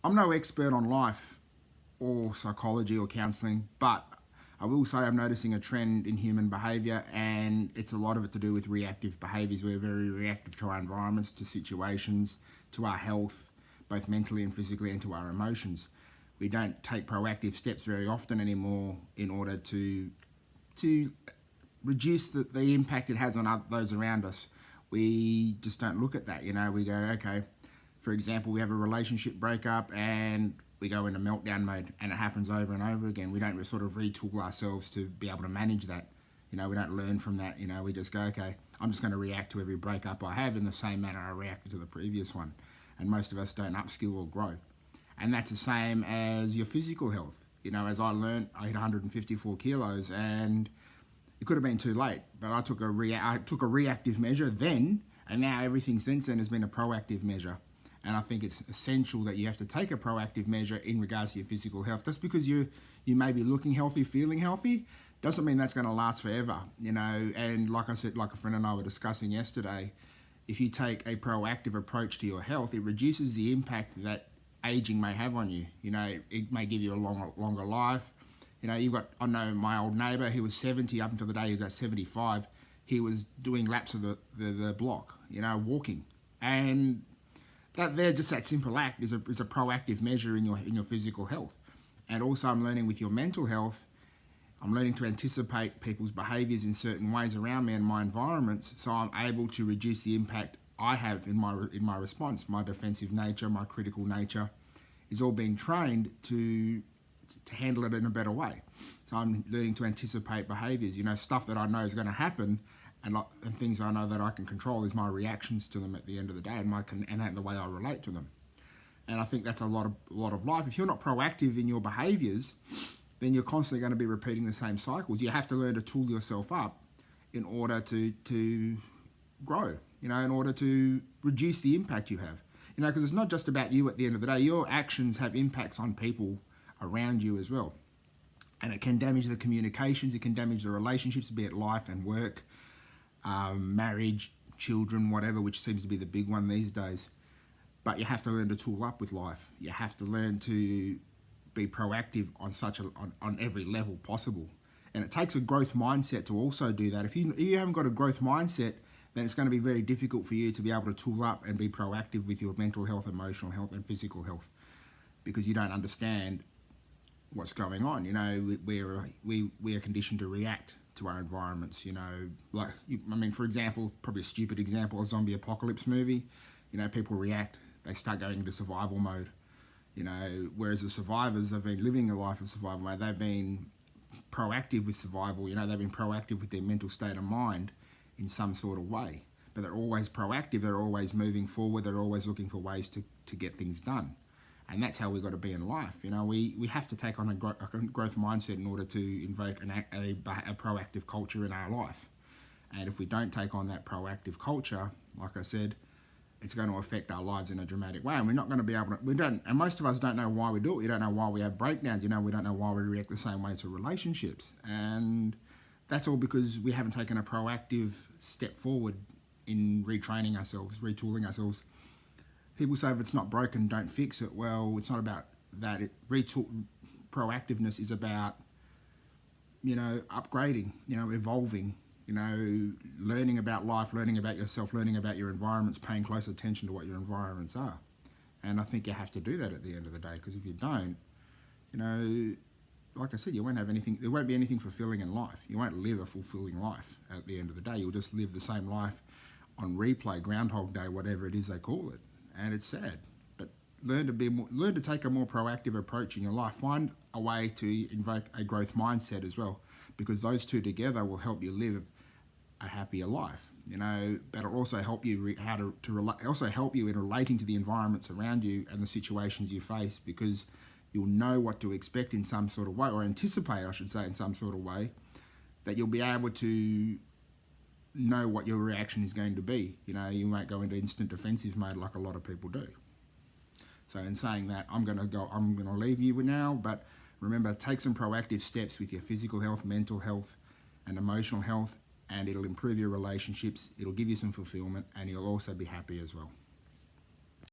I'm no expert on life or psychology or counselling, but I will say I'm noticing a trend in human behaviour, and it's a lot of it to do with reactive behaviours. We're very reactive to our environments, to situations, to our health, both mentally and physically, and to our emotions. We don't take proactive steps very often anymore in order to reduce the impact it has on those around us. We just don't look at that. We go, okay, for example, we have a relationship breakup and we go into meltdown mode, and it happens over and over again. We don't sort of retool ourselves to be able to manage that. We don't learn from that. We just go, okay, I'm just going to react to every breakup I have in the same manner I reacted to the previous one. And most of us don't upskill or grow. And that's the same as your physical health. As I learned, I hit 154 kilos, and it could have been too late, but I took a reactive measure then, and now everything since then has been a proactive measure. And I think it's essential that you have to take a proactive measure in regards to your physical health. Just because you may be looking healthy, feeling healthy, doesn't mean that's going to last forever. And like I said, like a friend and I were discussing yesterday, if you take a proactive approach to your health, it reduces the impact that aging may have on you. It may give you a longer life. I know my old neighbour, he was 70 up until the day he was at 75. He was doing laps of the block, walking. And that simple act is a proactive measure in your physical health. And also I'm learning with your mental health, I'm learning to anticipate people's behaviours in certain ways around me and my environments, so I'm able to reduce the impact I have in my response. My defensive nature, my critical nature is all being trained to handle it in a better way. So I'm learning to anticipate behaviours, stuff that I know is going to happen, and things I know that I can control is my reactions to them at the end of the day, and the way I relate to them. And I think that's a lot of life. If you're not proactive in your behaviours, then you're constantly going to be repeating the same cycles. You have to learn to tool yourself up in order to grow, in order to reduce the impact you have. Because it's not just about you at the end of the day. Your actions have impacts on people around you as well. And it can damage the communications, it can damage the relationships, be it life and work, marriage, children, whatever, which seems to be the big one these days. But you have to learn to tool up with life. You have to learn to be proactive on every level possible. And it takes a growth mindset to also do that. If you haven't got a growth mindset, then it's going to be very difficult for you to be able to tool up and be proactive with your mental health, emotional health, and physical health, because you don't understand what's going on. We are conditioned to react to our environments. For example, probably a stupid example, a zombie apocalypse movie. People react. They start going into survival mode. Whereas the survivors have been living a life of survival mode. They've been proactive with survival. They've been proactive with their mental state of mind in some sort of way. But they're always proactive. They're always moving forward. They're always looking for ways to get things done. And that's how we've got to be in life. We have to take on a growth mindset in order to invoke a proactive culture in our life. And if we don't take on that proactive culture, like I said, it's going to affect our lives in a dramatic way. And we're not going to be able to, and most of us don't know why we do it. We don't know why we have breakdowns. We don't know why we react the same way to relationships. And that's all because we haven't taken a proactive step forward in retraining ourselves, retooling ourselves. People say if it's not broken, don't fix it. Well, it's not about that. Proactiveness is about, upgrading, evolving, learning about life, learning about yourself, learning about your environments, paying close attention to what your environments are. And I think you have to do that at the end of the day, because if you don't, like I said, you won't have anything. There won't be anything fulfilling in life. You won't live a fulfilling life at the end of the day. You'll just live the same life on replay, Groundhog Day, whatever it is they call it. And it's sad, but learn to take a more proactive approach in your life. Find a way to invoke a growth mindset as well, because those two together will help you live a happier life. But it'll also help you help you in relating to the environments around you and the situations you face, because you'll know what to expect in some sort of way, or anticipate, I should say, in some sort of way, that you'll be able to know what your reaction is going to be. You won't go into instant defensive mode like a lot of people do. So in saying that, I'm going to leave you now, but remember, take some proactive steps with your physical health, mental health, and emotional health, and it'll improve your relationships, it'll give you some fulfillment, and you'll also be happy as well.